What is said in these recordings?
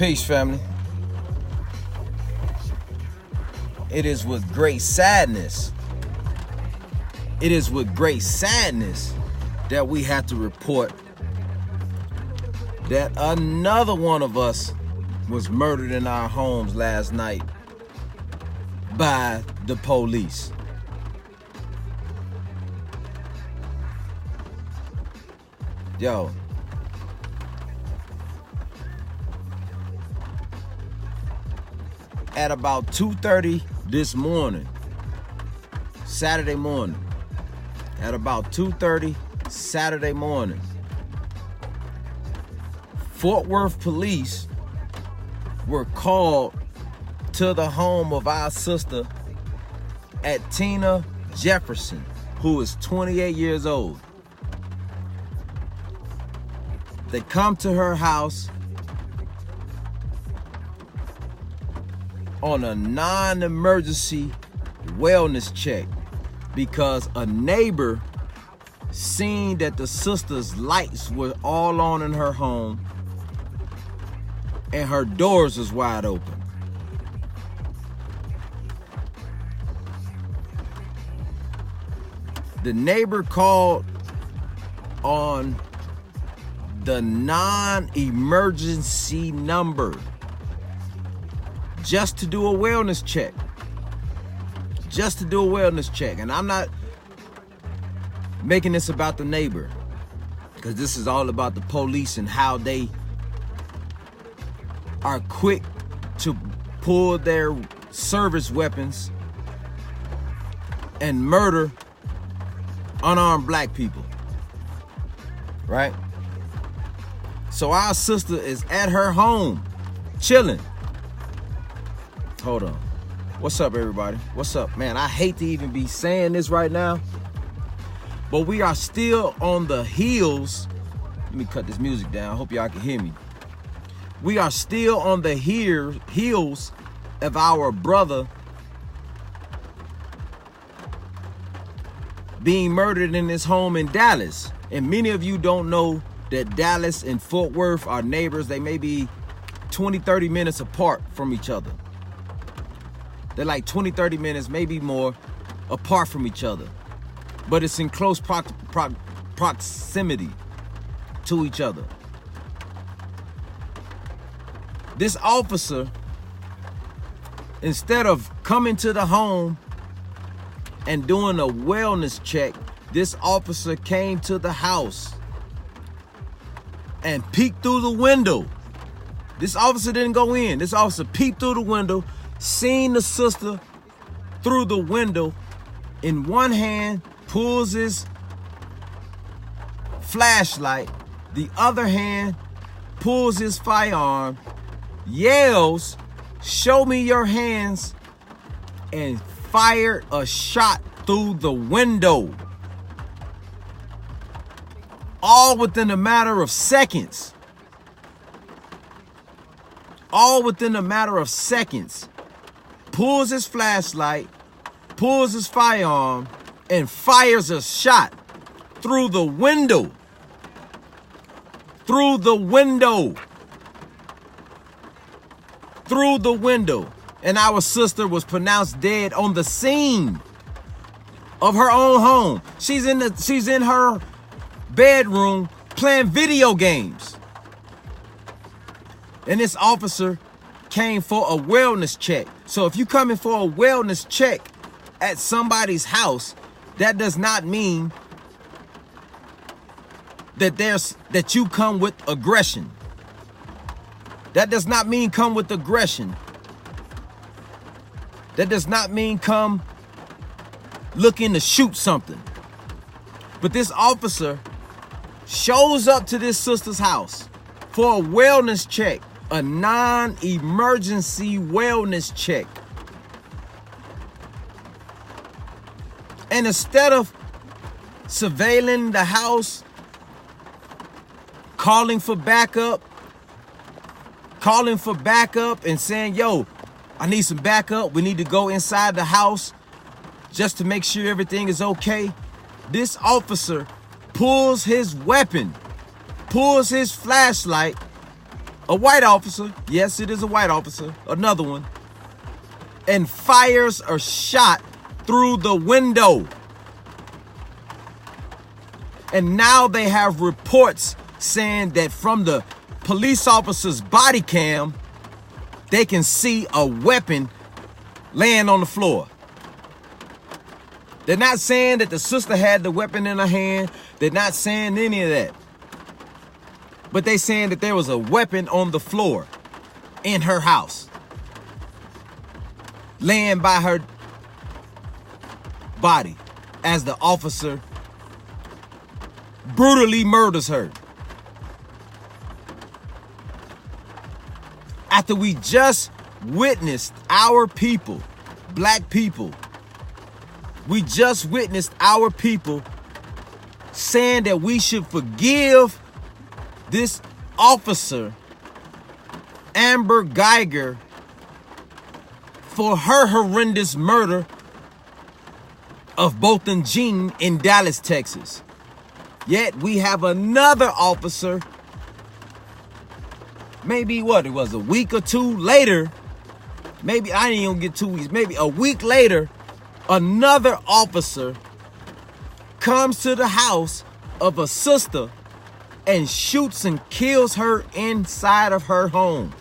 Peace, family. It is with great sadness. It is with great sadness that we have to report that another one of us was murdered in our homes last night by the police. Yo. At about 2:30 this morning, Saturday morning, at about 2:30 Saturday morning, Fort Worth police were called to the home of our sister, Atatiana Jefferson, who is 28 years old. They come to her house on a non-emergency wellness check because a neighbor seen that the sister's lights were all on in her home and her doors was wide open. The neighbor called on the non-emergency number just to do a wellness check. Just to do a wellness check. And I'm not making this about the neighbor, because this is all about the police and how they are quick to pull their service weapons and murder unarmed black people. Right? So our sister is at her home, chilling. Hold on. What's up, everybody? What's up? Man, I hate to even be saying this right now, but we are still on the heels. Let me cut this music down. I hope y'all can hear me. We are still on the heels of our brother being murdered in his home in Dallas. And many of you don't know that Dallas and Fort Worth are neighbors. They may be 20, 30 minutes apart from each other. They're like 20, 30 minutes, maybe more, apart from each other. But it's in close proximity to each other. This officer, instead of coming to the home and doing a wellness check, this officer came to the house and peeked through the window. This officer didn't go in. This officer peeked through the window, seen the sister through the window. In one hand, pulls his flashlight. The other hand, pulls his firearm, yells, "Show me your hands," and fired a shot through the window. All within a matter of seconds. All within a matter of seconds. Pulls his flashlight, pulls his firearm, and fires a shot through the window. Through the window. Through the window. And our sister was pronounced dead on the scene of her own home. She's in her bedroom playing video games. And this officer came for a wellness check. So if you coming for a wellness check at somebody's house, that does not mean that you come with aggression. That does not mean come with aggression. That does not mean come looking to shoot something. But this officer shows up to this sister's house for a wellness check, a non-emergency wellness check. And instead of surveilling the house, calling for backup and saying, "Yo, I need some backup. We need to go inside the house just to make sure everything is okay," this officer pulls his weapon, pulls his flashlight A white officer, yes, it is a white officer, another one, and fires a shot through the window. And now they have reports saying that from the police officer's body cam, they can see a weapon laying on the floor. They're not saying that the sister had the weapon in her hand. They're not saying any of that. But they're saying that there was a weapon on the floor in her house, laying by her body as the officer brutally murders her. After we just witnessed our people, black people, we just witnessed our people saying that we should forgive this officer, Amber Geiger, for her horrendous murder of Bolton Jean in Dallas, Texas. Yet we have another officer, maybe what, it was a week or two later, maybe I didn't even get 2 weeks, maybe a week later, another officer comes to the house of a sister and shoots and kills her inside of her home.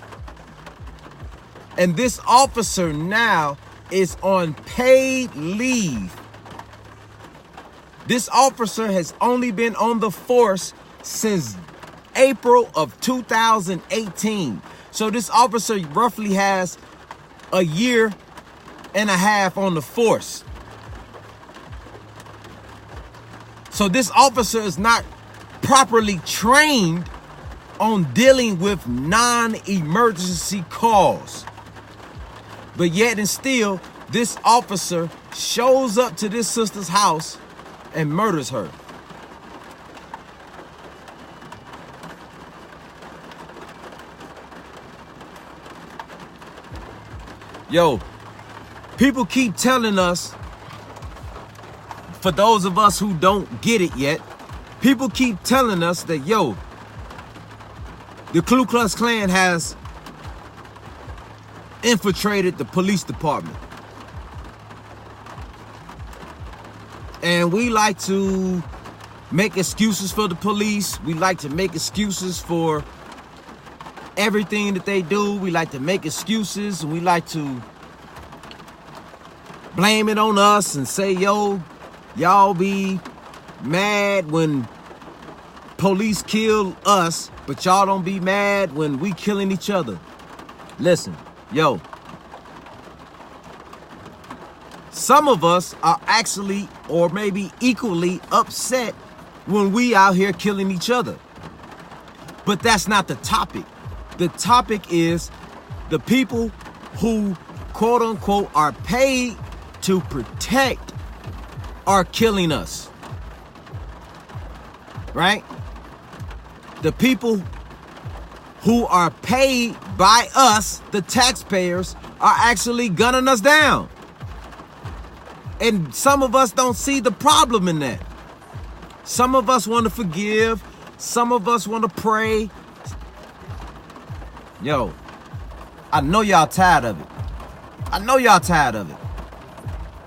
And this officer now is on paid leave. This officer has only been on the force since April of 2018. So this officer roughly has a year and a half on the force. So this officer is not properly trained on dealing with non-emergency calls. But yet and still, this officer shows up to this sister's house and murders her. Yo, people keep telling us, for those of us who don't get it yet, people keep telling us that, yo, the Ku Klux Klan has infiltrated the police department. And we like to make excuses for the police. We like to make excuses for everything that they do. We like to make excuses, and we like to blame it on us and say, yo, y'all be mad when police kill us, but y'all don't be mad when we killing each other. Listen, yo, some of us are actually, or maybe equally, upset when we out here killing each other. But that's not the topic. The topic is the people who, quote unquote, are paid to protect are killing us. Right? The people who are paid by us, the taxpayers, are actually gunning us down. And some of us don't see the problem in that. Some of us want to forgive. Some of us want to pray. Yo, I know y'all tired of it. I know y'all tired of it.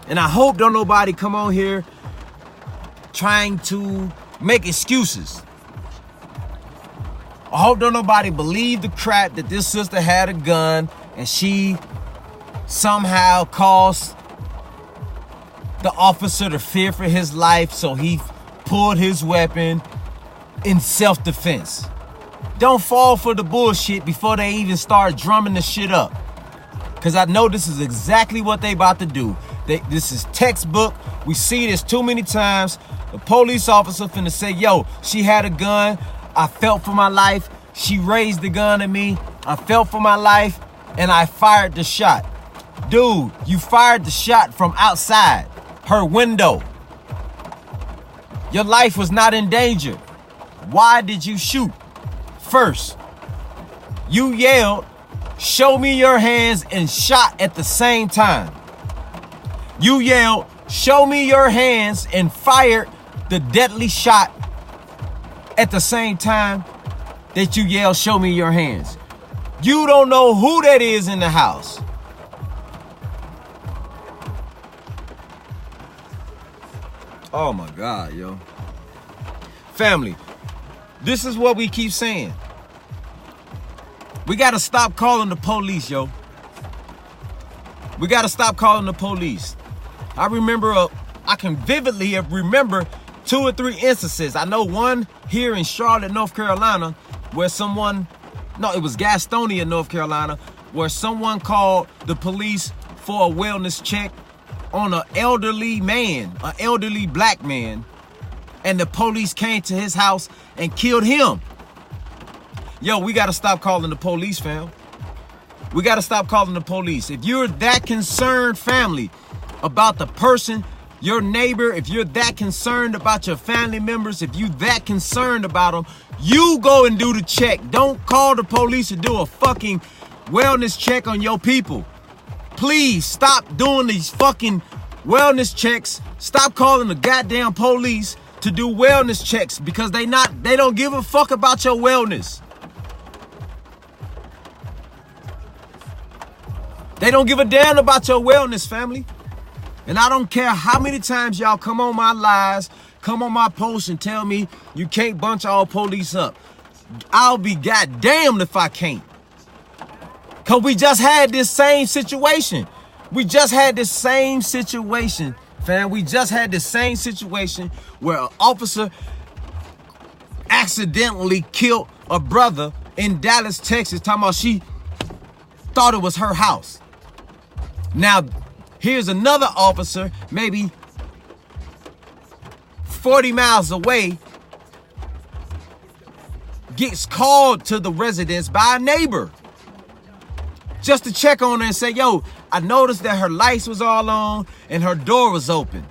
And I hope don't nobody come on here trying to make excuses. I hope don't nobody believe the crap that this sister had a gun and she somehow caused the officer to fear for his life, so he pulled his weapon in self-defense. Don't fall for the bullshit before they even start drumming the shit up. Because I know this is exactly what they about to do. This is textbook. We see this too many times. The police officer finna say, yo, she had a gun. I felt for my life. She raised the gun at me. I felt for my life, and I fired the shot. Dude, you fired the shot from outside her window. Your life was not in danger. Why did you shoot? First, you yelled, "Show me your hands," and shot at the same time. You yelled, "Show me your hands," and fired the deadly shot at the same time that you yelled, "Show me your hands." You don't know who that is in the house. Oh my God, yo. Family, this is what we keep saying. We gotta stop calling the police, yo. We gotta stop calling the police. I can vividly remember 2 or 3 instances. I know one here in Charlotte, North Carolina, where it was Gastonia, North Carolina, where someone called the police for a wellness check on an elderly man, an elderly black man, and the police came to his house and killed him. Yo, we gotta stop calling the police, fam. We gotta stop calling the police. If you're that concerned, family, about the person, your neighbor, if you're that concerned about your family members, if you that concerned about them, you go and do the check. Don't call the police to do a fucking wellness check on your people. Please stop doing these fucking wellness checks. Stop calling the goddamn police to do wellness checks because they don't give a fuck about your wellness. They don't give a damn about your wellness, family. And I don't care how many times y'all come on my lives, come on my posts and tell me you can't bunch all police up. I'll be goddamned if I can't. Because we just had this same situation. We just had this same situation, fam. We just had this same situation where an officer accidentally killed a brother in Dallas, Texas, talking about she thought it was her house. Now, here's another officer, maybe 40 miles away, gets called to the residence by a neighbor just to check on her and say, yo, I noticed that her lights was all on and her door was open.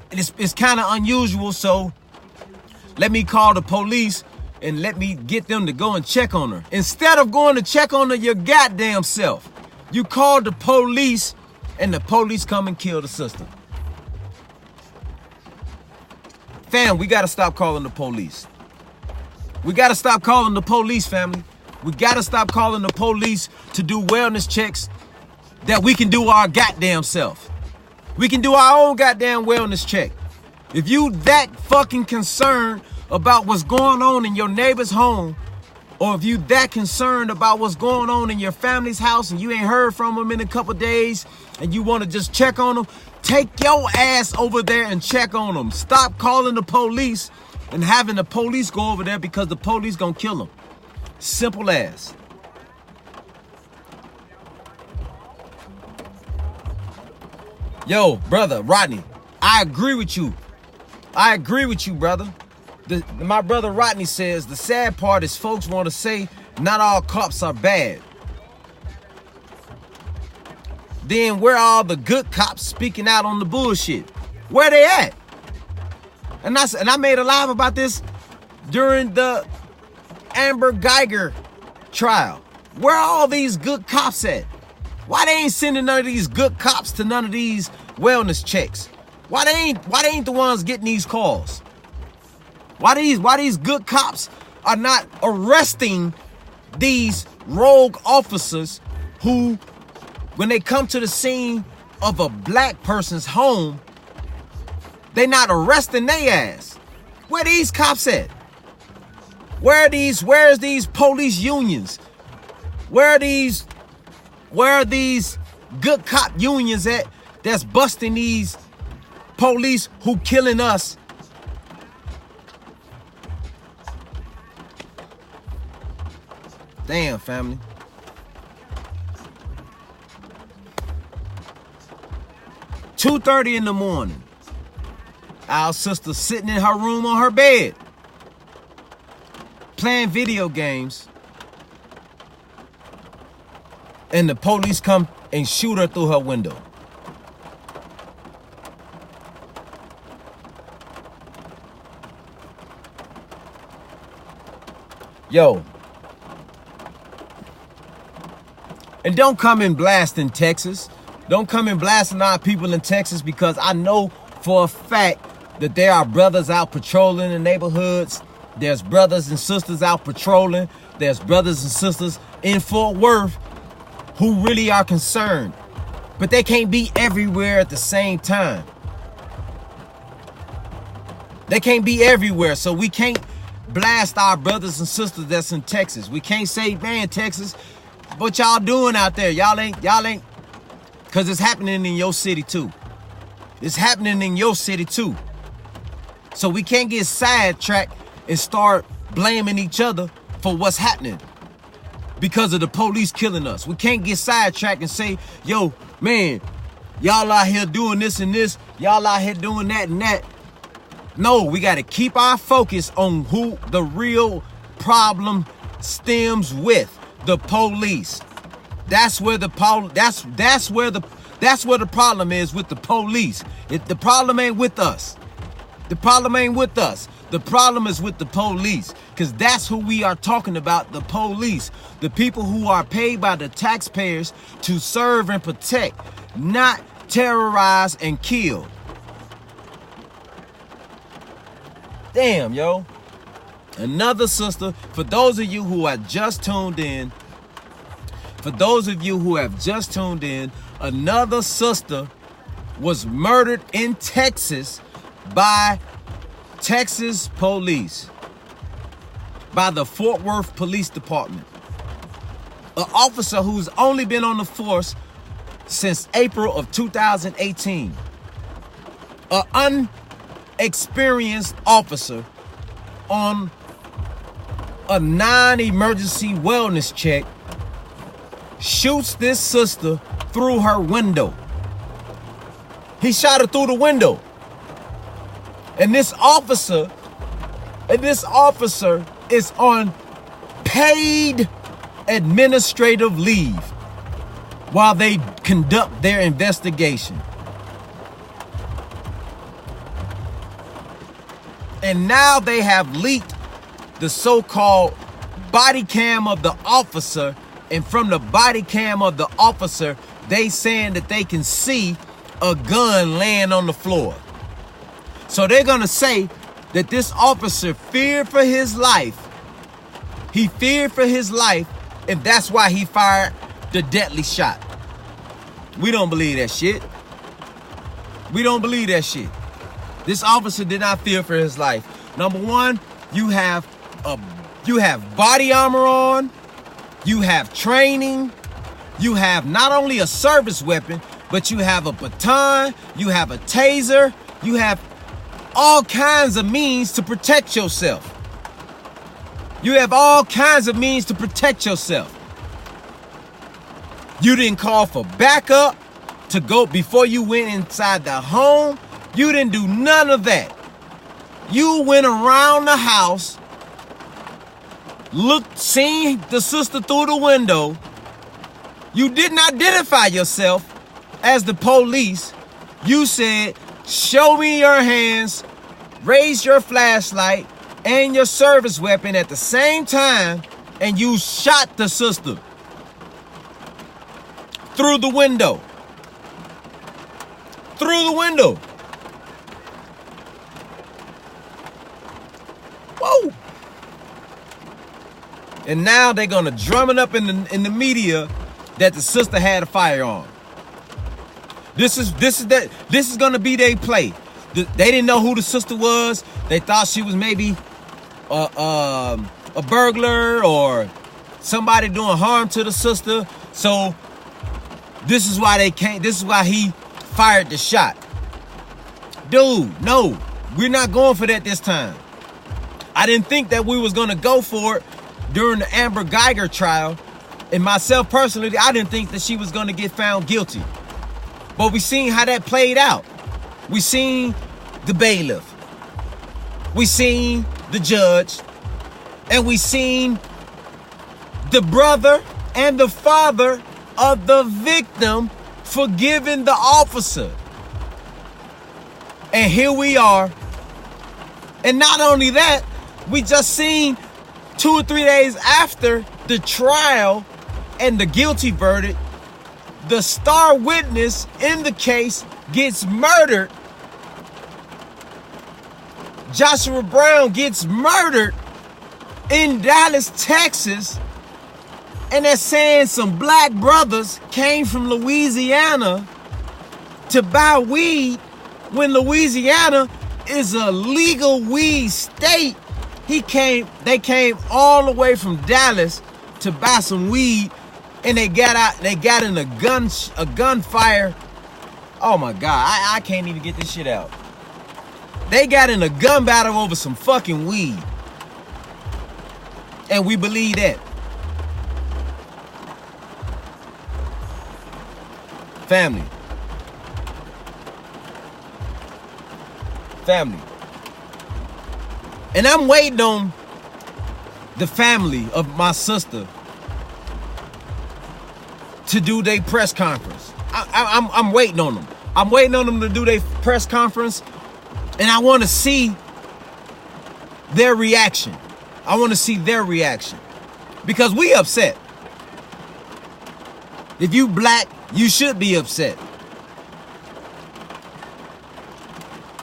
And it's kind of unusual, so let me call the police and let me get them to go and check on her. Instead of going to check on her your goddamn self, you call the police and the police come and kill the sister. Fam, we gotta stop calling the police. We gotta stop calling the police, family. We gotta stop calling the police to do wellness checks that we can do our goddamn self. We can do our own goddamn wellness check. If you that fucking concerned about what's going on in your neighbor's home, or if you that concerned about what's going on in your family's house and you ain't heard from them in a couple days and you want to just check on them, take your ass over there and check on them. Stop calling the police and having the police go over there because the police gonna kill them. Simple as. Yo, brother, Rodney, I agree with you. I agree with you, brother. My brother Rodney says the sad part is folks want to say not all cops are bad. Then where are all the good cops speaking out on the bullshit? Where they at? And I made a live about this during the Amber Geiger trial. Where are all these good cops at? Why they ain't sending none of these good cops to none of these wellness checks? Why they ain't the ones getting these calls? Why these good cops are not arresting these rogue officers who, when they come to the scene of a black person's home, they not arresting their ass? Where these cops at? Where's these police unions? Where are these good cop unions at that's busting these police who killing us? Damn, family. $2:30 in the morning. Our sister sitting in her room on her bed, playing video games, and the police come and shoot her through her window. Yo. And don't come and blast in Texas. Don't come and blasting our people in Texas, because I know for a fact that there are brothers out patrolling the neighborhoods There's brothers and sisters out patrolling. There's brothers and sisters in Fort Worth who really are concerned. But they can't be everywhere at the same time. They can't be everywhere, so we can't blast our brothers and sisters that's in Texas. We can't say, man, Texas, what y'all doing out there? Y'all ain't, because it's happening in your city too. It's happening in your city too. So we can't get sidetracked and start blaming each other for what's happening because of the police killing us. We can't get sidetracked and say, yo, man, y'all out here doing this and this. Y'all out here doing that and that. No, we got to keep our focus on who the real problem stems with, the police. That's where the problem is with the police. The problem ain't with us. The problem ain't with us. The problem is with the police, because that's who we are talking about, the police. The people who are paid by the taxpayers to serve and protect, not terrorize and kill. Damn, yo. Another sister, for those of you who have just tuned in, another sister was murdered in Texas by Texas police, by the Fort Worth Police Department. An officer who's only been on the force since April of 2018. An unexperienced officer on a non-emergency wellness check shoots this sister through her window. He shot her through the window. And this officer is on paid administrative leave while they conduct their investigation. And now they have leaked the so-called body cam of the officer, and from the body cam of the officer, they saying that they can see a gun laying on the floor. So they're gonna say that this officer feared for his life. He feared for his life, and that's why he fired the deadly shot. We don't believe that shit. We don't believe that shit. This officer did not fear for his life. Number one, you have body armor on, you have training, you have not only a service weapon, but you have a baton, you have a taser, you have all kinds of means to protect yourself. You have all kinds of means to protect yourself. You didn't call for backup to go before you went inside the home. You didn't do none of that. You went around the house, looked, seen the sister through the window. You didn't identify yourself as the police. You said, show me your hands, raise your flashlight and your service weapon at the same time, and you shot the sister through the window. Through the window. Whoa. And now they're gonna drum it up in the media that the sister had a firearm. This is gonna be their play. They didn't know who the sister was. They thought she was maybe a burglar or somebody doing harm to the sister. So this is why they can't. This is why he fired the shot. Dude, no, we're not going for that this time. I didn't think that we was gonna go for it during the Amber Geiger trial. And myself personally, I didn't think that she was gonna get found guilty. But we seen how that played out. We seen the bailiff. We seen the judge. And we seen the brother and the father of the victim forgiving the officer. And here we are. And not only that, we just seen 2 or 3 days after the trial and the guilty verdict, the star witness in the case gets murdered. Joshua Brown gets murdered in Dallas, Texas, and they're saying some black brothers came from Louisiana to buy weed when Louisiana is a legal weed state. They came all the way from Dallas to buy some weed, and they got in a gunfire. Oh my God, I can't even get this shit out. They got in a gun battle over some fucking weed. And we believe that. Family. And I'm waiting on the family of my sister to do their press conference. I'm waiting on them. I'm waiting on them to do their press conference, and I want to see their reaction. Because we upset. If you black, you should be upset.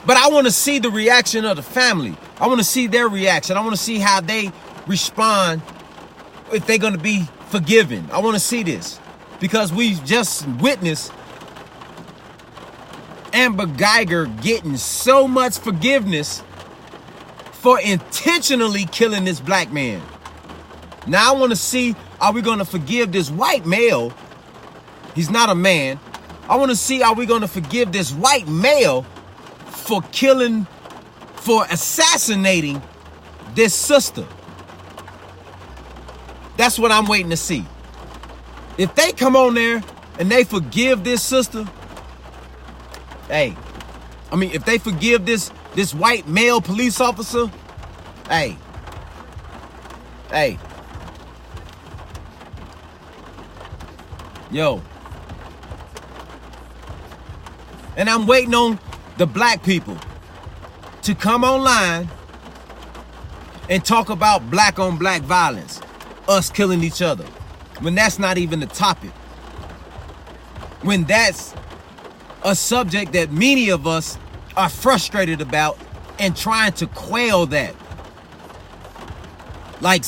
But I want to see the reaction of the family. I want to see their reaction. I want to see how they respond, if they're going to be forgiven. I want to see this. Because we've just witnessed Amber Geiger getting so much forgiveness for intentionally killing this black man. Now I want to see, are we going to forgive this white male? He's not a man. I want to see, are we going to forgive this white male for assassinating this sister? That's what I'm waiting to see. If they come on there and they forgive this sister, if they forgive this white male police officer, yo. And I'm waiting on the black people to come online and talk about black on black violence, us killing each other, when that's not even the topic. When that's a subject that many of us are frustrated about and trying to quell that. Like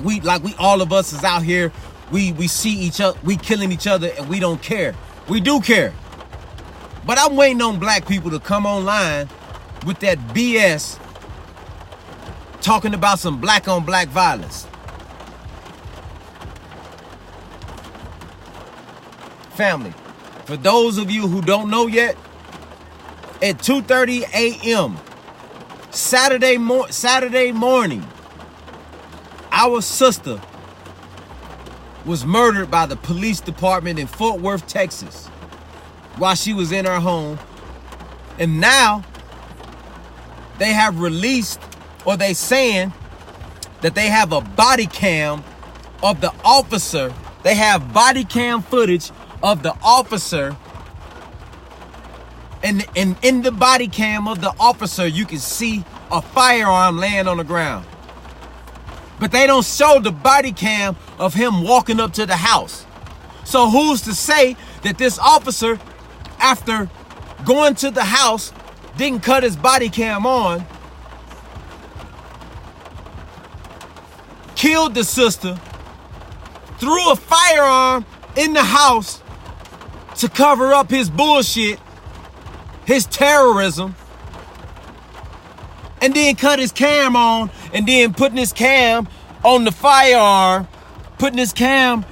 we all of us is out here, we see each other, we killing each other, and we don't care. We do care. But I'm waiting on black people to come online with that BS talking about some black on black violence. Family, for those of you who don't know yet, at 2:30 a.m. Saturday morning, our sister was murdered by the police department in Fort Worth, Texas, while she was in her home. And now they have released, or they saying that they have a body cam of the officer. They have body cam footage of the officer, and in the body cam of the officer, you can see a firearm laying on the ground. But they don't show the body cam of him walking up to the house. So who's to say that this officer, after going to the house, didn't cut his body cam on, killed the sister, threw a firearm in the house to cover up his bullshit, his terrorism, and then cut his cam on, and then putting his cam on the firearm, putting his cam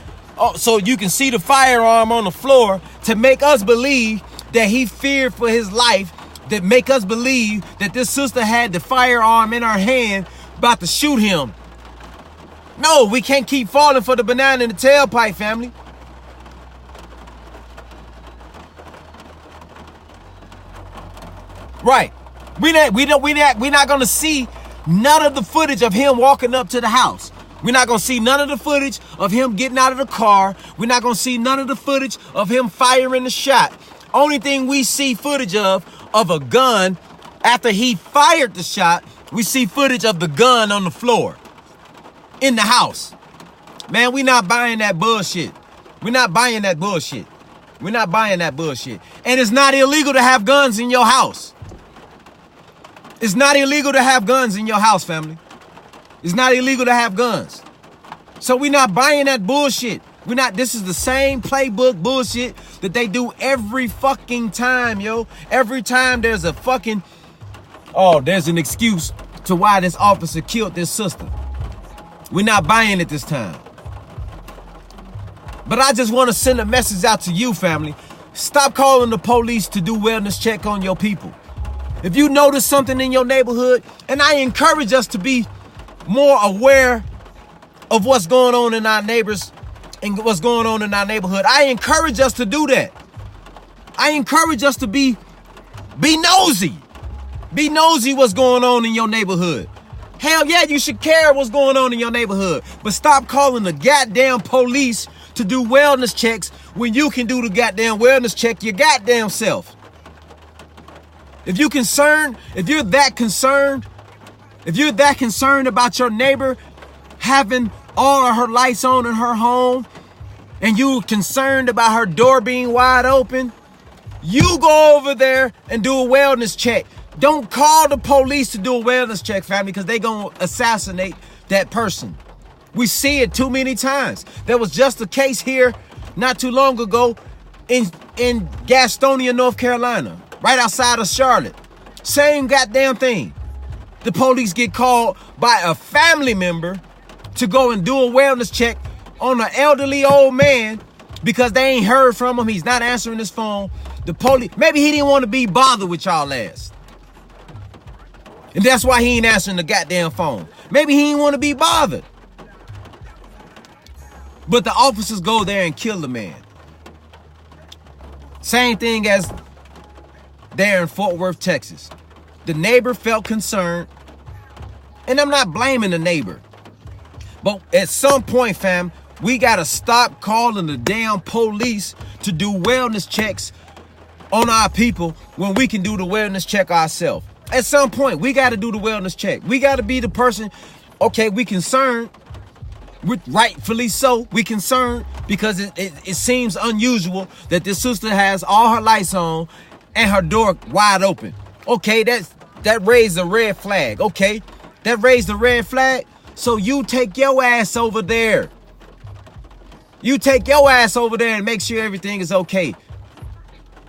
so you can see the firearm on the floor to make us believe that he feared for his life, that make us believe that this sister had the firearm in her hand about to shoot him. No, we can't keep falling for the banana in the tailpipe, family. Right. We're not gonna see none of the footage of him walking up to the house. We're not gonna see none of the footage of him getting out of the car. We're not gonna see none of the footage of him firing the shot. Only thing we see footage of a gun after he fired the shot, we see footage of the gun on the floor in the house. Man, we're not buying that bullshit. We're not buying that bullshit. We're not buying that bullshit. And it's not illegal to have guns in your house. It's not illegal to have guns in your house, family. It's not illegal to have guns. So we're not buying that bullshit. This is the same playbook bullshit that they do every fucking time, yo. Every time there's there's an excuse to why this officer killed this sister. We're not buying it this time. But I just want to send a message out to you, family. Stop calling the police to do wellness check on your people. If you notice something in your neighborhood, and I encourage us to be more aware of what's going on in our neighbors and what's going on in our neighborhood. I encourage us to do that. I encourage us to be nosy. Be nosy what's going on in your neighborhood. Hell yeah, you should care what's going on in your neighborhood. But stop calling the goddamn police to do wellness checks when you can do the goddamn wellness check your goddamn self. If you're that concerned about your neighbor having all of her lights on in her home, and you concerned about her door being wide open, you go over there and do a wellness check. Don't call the police to do a wellness check, family, because they gonna assassinate that person. We see it too many times. There was just a case here not too long ago in Gastonia, North Carolina, right outside of Charlotte. Same goddamn thing. The police get called by a family member to go and do a wellness check on an elderly old man because they ain't heard from him. He's not answering his phone. The police, maybe he didn't want to be bothered with y'all ass. And that's why he ain't answering the goddamn phone. Maybe he didn't want to be bothered. But the officers go there and kill the man. Same thing as there in Fort Worth, Texas. The neighbor felt concerned. And I'm not blaming the neighbor. But at some point, fam, we got to stop calling the damn police to do wellness checks on our people when we can do the wellness check ourselves. At some point, we got to do the wellness check. We got to be the person, okay, we concerned. Rightfully so, we concerned because it seems unusual that this sister has all her lights on and her door wide open. Okay, that raised a red flag. Okay, that raised a red flag. So you take your ass over there. You take your ass over there and make sure everything is okay.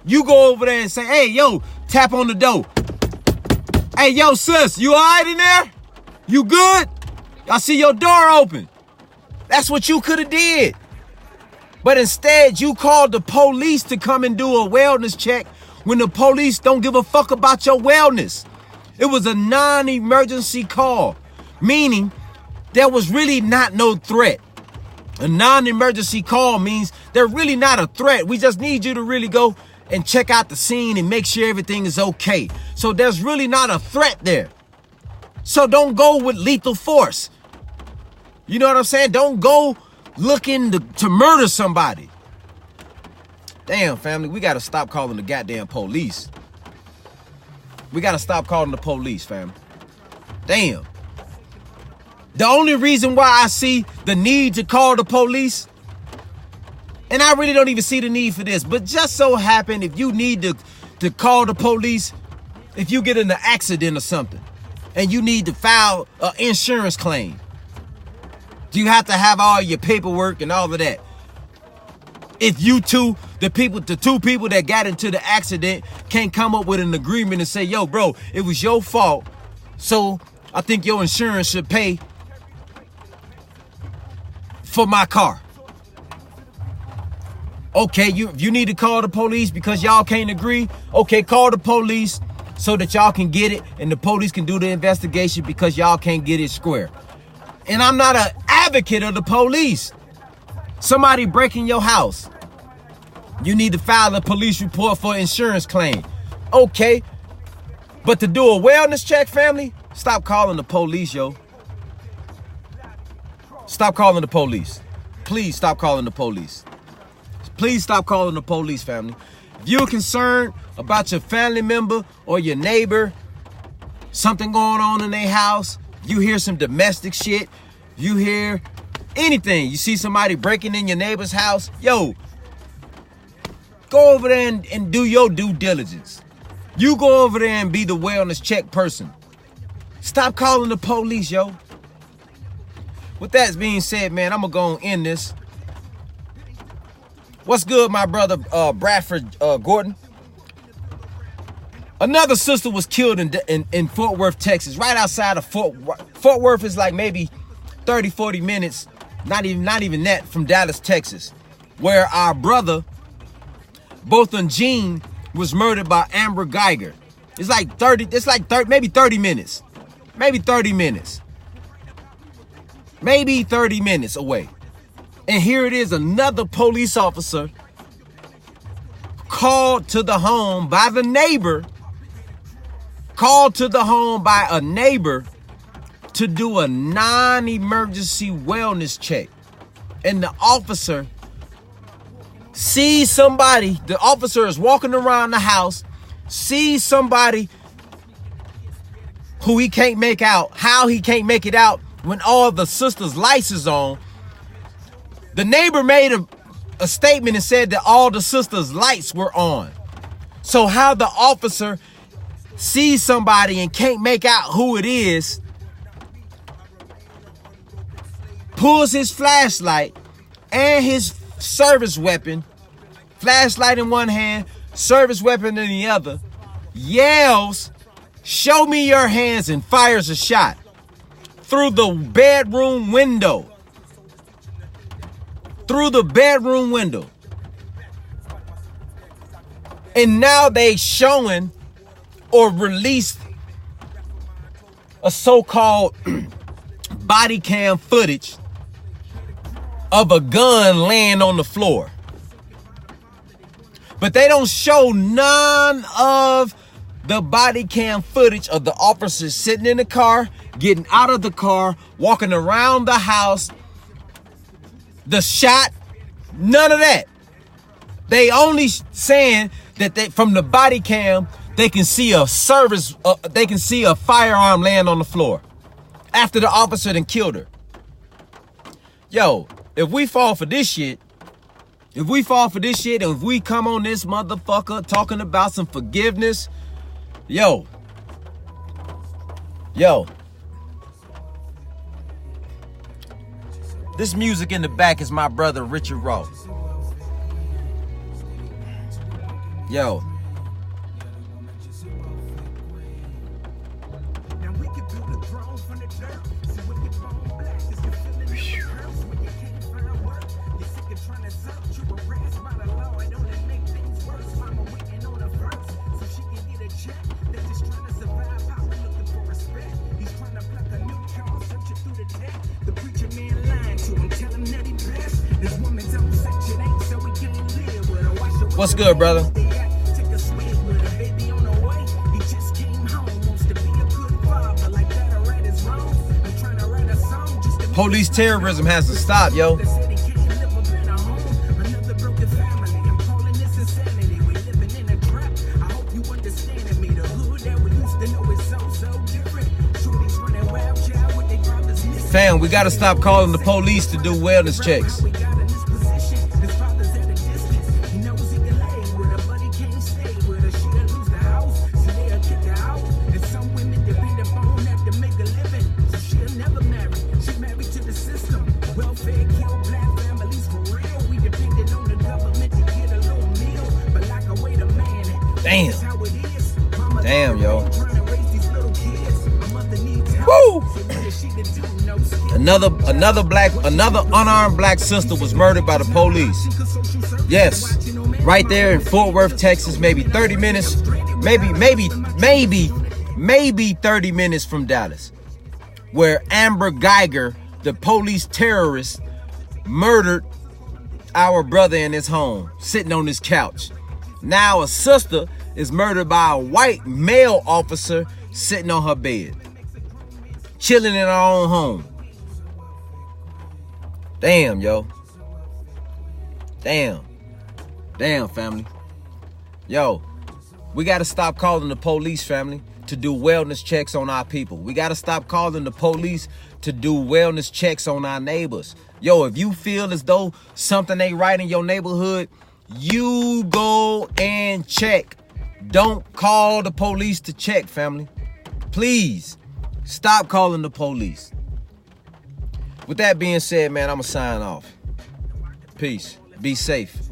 You go over there and say, hey, yo, tap on the door. Hey, yo, sis, you all right in there? You good? I see your door open. That's what you could have did. But instead, you called the police to come and do a wellness check when the police don't give a fuck about your wellness. It was a non-emergency call, meaning there was really not no threat. A non-emergency call means they're really not a threat. We just need you to really go and check out the scene and make sure everything is okay. So there's really not a threat there. So don't go with lethal force. You know what I'm saying? Don't go looking to murder somebody. Damn, family, we got to stop calling the goddamn police. We got to stop calling the police, fam. Damn. The only reason why I see the need to call the police, and I really don't even see the need for this, but just so happen if you need to call the police, if you get in an accident or something, and you need to file an insurance claim, you have to have all your paperwork and all of that. If the two people that got into the accident can't come up with an agreement and say, yo, bro, it was your fault, so I think your insurance should pay for my car. Okay, you need to call the police because y'all can't agree. Okay, call the police so that y'all can get it and the police can do the investigation because y'all can't get it square. And I'm not an advocate of the police. Somebody breaking your house. You need to file a police report for insurance claim. Okay, but to do a wellness check, family, stop calling the police, yo. Stop calling the police. Please stop calling the police. Please stop calling the police, family. If you're concerned about your family member or your neighbor, something going on in their house, you hear some domestic shit, you hear anything, you see somebody breaking in your neighbor's house, yo, go over there and do your due diligence. You go over there and be the wellness check person. Stop calling the police, yo. with that being said, man, I'm gonna go and end this. What's good, my brother Bradford Gordon? Another sister was killed in Fort Worth, Texas, right outside of Fort Worth. Is like maybe 30, 40 minutes, not even that, from Dallas, Texas, where our brother, Botham Jean, was murdered by Amber Geiger. It's like 30, maybe 30 minutes. Maybe 30 minutes. Maybe 30 minutes away. And here it is, another police officer called to the home by the neighbor, to do a non-emergency wellness check. And the officer sees somebody, the officer is walking around the house, sees somebody who he can't make out, how he can't make it out when all the sisters' lights is on. The neighbor made a statement and said that all the sisters' lights were on. So how the officer sees somebody and can't make out who it is, pulls his flashlight and his service weapon, flashlight in one hand, service weapon in the other, yells, "Show me your hands," and fires a shot through the bedroom window. And now they showing or released a so-called body cam footage of a gun laying on the floor. But they don't show none of the body cam footage of the officers sitting in the car, getting out of the car, walking around the house, the shot, none of that. They only saying that from the body cam, they can see a firearm laying on the floor after the officer then killed her. Yo, if we fall for this shit, and if we come on this motherfucker talking about some forgiveness, yo, this music in the back is my brother Richard Ross. Yo. What's good, brother? Police terrorism has to stop, yo. Fam, we gotta stop calling the police to do wellness checks. Damn, yo. Woo! Another unarmed black sister was murdered by the police. Yes, right there in Fort Worth, Texas, maybe 30 minutes, maybe 30 minutes from Dallas, where Amber Geiger, the police terrorist, murdered our brother in his home, sitting on his couch. Now a sister is murdered by a white male officer sitting on her bed, chilling in her own home. Damn, yo. Damn, family. Yo, we got to stop calling the police, family, to do wellness checks on our people. We got to stop calling the police to do wellness checks on our neighbors. Yo, if you feel as though something ain't right in your neighborhood, you go and check. Don't call the police to check, family. Please, stop calling the police. With that being said, man, I'm going to sign off. Peace. Be safe.